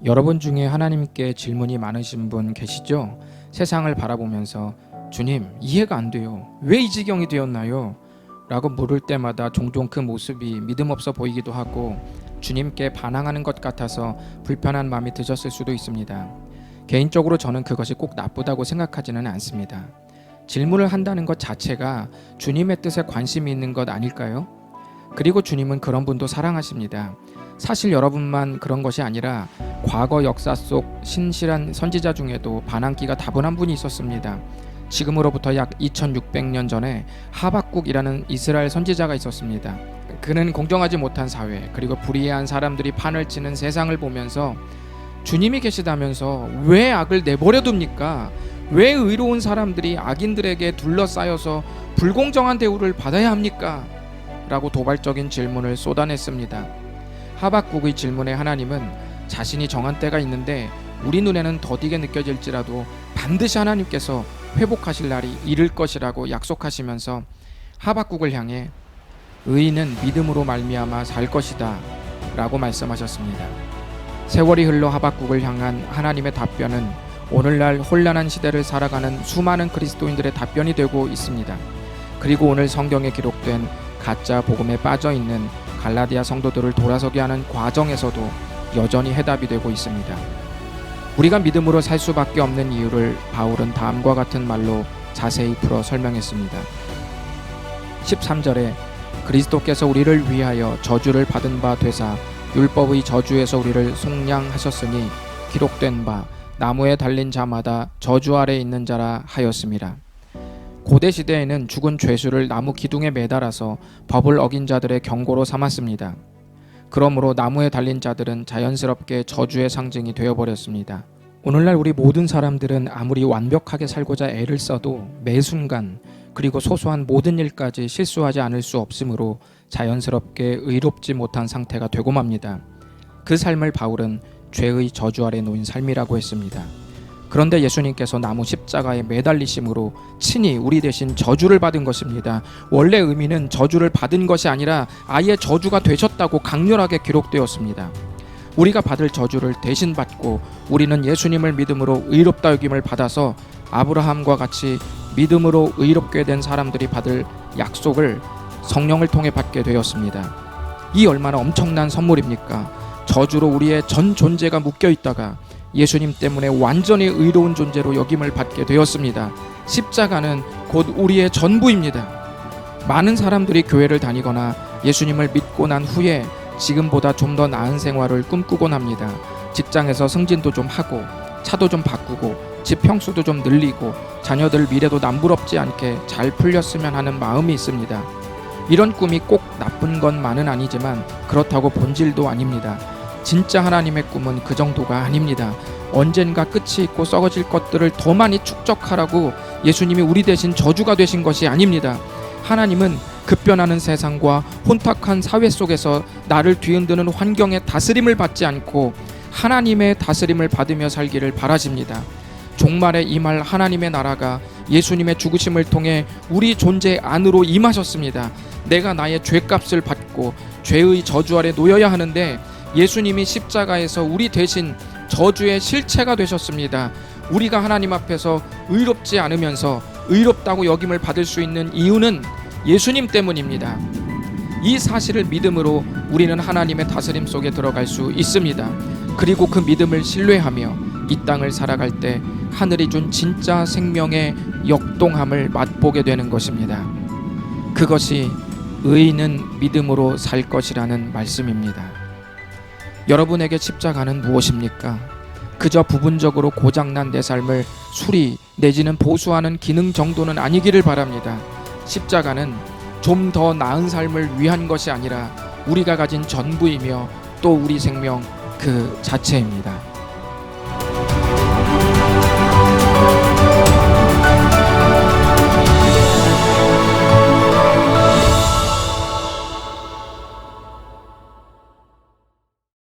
여러분 중에 하나님께 질문이 많으신 분 계시죠? 세상을 바라보면서 주님, 이해가 안 돼요. 왜 이 지경이 되었나요? 라고 물을 때마다 종종 그 모습이 믿음 없어 보이기도 하고 주님께 반항하는 것 같아서 불편한 마음이 드셨을 수도 있습니다. 개인적으로 저는 그것이 꼭 나쁘다고 생각하지는 않습니다. 질문을 한다는 것 자체가 주님의 뜻에 관심이 있는 것 아닐까요? 그리고 주님은 그런 분도 사랑하십니다. 사실 여러분만 그런 것이 아니라 과거 역사 속 신실한 선지자 중에도 반항기가 다분한 분이 있었습니다. 지금으로부터 약 2600년 전에 하박국이라는 이스라엘 선지자가 있었습니다. 그는 공정하지 못한 사회, 그리고 불의한 사람들이 판을 치는 세상을 보면서 주님이 계시다면서 왜 악을 내버려 둡니까? 왜 의로운 사람들이 악인들에게 둘러싸여서 불공정한 대우를 받아야 합니까? 라고 도발적인 질문을 쏟아냈습니다. 하박국의 질문에 하나님은 자신이 정한 때가 있는데 우리 눈에는 더디게 느껴질지라도 반드시 하나님께서 회복하실 날이 이를 것이라고 약속하시면서 하박국을 향해 의인은 믿음으로 말미암아 살 것이다 라고 말씀하셨습니다. 세월이 흘러 하박국을 향한 하나님의 답변은 오늘날 혼란한 시대를 살아가는 수많은 그리스도인들의 답변이 되고 있습니다. 그리고 오늘 성경에 기록된 가짜 복음에 빠져있는 갈라디아 성도들을 돌아서게 하는 과정에서도 여전히 해답이 되고 있습니다. 우리가 믿음으로 살 수밖에 없는 이유를 바울은 다음과 같은 말로 자세히 풀어 설명했습니다. 13절에 그리스도께서 우리를 위하여 저주를 받은 바 되사 율법의 저주에서 우리를 속량하셨으니 기록된 바 나무에 달린 자마다 저주 아래 있는 자라 하였습니다. 고대 시대에는 죽은 죄수를 나무 기둥에 매달아서 법을 어긴 자들의 경고로 삼았습니다. 그러므로 나무에 달린 자들은 자연스럽게 저주의 상징이 되어버렸습니다. 오늘날 우리 모든 사람들은 아무리 완벽하게 살고자 애를 써도 매 순간 그리고 소소한 모든 일까지 실수하지 않을 수 없으므로 자연스럽게 의롭지 못한 상태가 되고 맙니다. 그 삶을 바울은 죄의 저주 아래 놓인 삶이라고 했습니다. 그런데 예수님께서 나무 십자가에 매달리심으로 친히 우리 대신 저주를 받은 것입니다. 원래 의미는 저주를 받은 것이 아니라 아예 저주가 되셨다고 강렬하게 기록되었습니다. 우리가 받을 저주를 대신 받고 우리는 예수님을 믿음으로 의롭다 여김을 받아서 아브라함과 같이 믿음으로 의롭게 된 사람들이 받을 약속을 성령을 통해 받게 되었습니다. 이 얼마나 엄청난 선물입니까? 저주로 우리의 전 존재가 묶여 있다가 예수님 때문에 완전히 의로운 존재로 여김을 받게 되었습니다. 십자가는 곧 우리의 전부입니다. 많은 사람들이 교회를 다니거나 예수님을 믿고 난 후에 지금보다 좀 더 나은 생활을 꿈꾸곤 합니다. 직장에서 승진도 좀 하고 차도 좀 바꾸고 집 평수도 좀 늘리고 자녀들 미래도 남부럽지 않게 잘 풀렸으면 하는 마음이 있습니다. 이런 꿈이 꼭 나쁜 것만은 아니지만 그렇다고 본질도 아닙니다. 진짜 하나님의 꿈은 그 정도가 아닙니다. 언젠가 끝이 있고 썩어질 것들을 더 많이 축적하라고 예수님이 우리 대신 저주가 되신 것이 아닙니다. 하나님은 급변하는 세상과 혼탁한 사회 속에서 나를 뒤흔드는 환경의 다스림을 받지 않고 하나님의 다스림을 받으며 살기를 바라십니다. 종말에 임할 하나님의 나라가 예수님의 죽으심을 통해 우리 존재 안으로 임하셨습니다. 내가 나의 죄값을 받고 죄의 저주 아래 놓여야 하는데 예수님이 십자가에서 우리 대신 저주의 실체가 되셨습니다. 우리가 하나님 앞에서 의롭지 않으면서 의롭다고 여김을 받을 수 있는 이유는 예수님 때문입니다. 이 사실을 믿음으로 우리는 하나님의 다스림 속에 들어갈 수 있습니다. 그리고 그 믿음을 신뢰하며 이 땅을 살아갈 때 하늘이 준 진짜 생명의 역동함을 맛보게 되는 것입니다. 그것이 의인은 믿음으로 살 것이라는 말씀입니다. 여러분에게 십자가는 무엇입니까? 그저 부분적으로 고장난 내 삶을 수리 내지는 보수하는 기능 정도는 아니기를 바랍니다. 십자가는 좀 더 나은 삶을 위한 것이 아니라 우리가 가진 전부이며 또 우리 생명 그 자체입니다.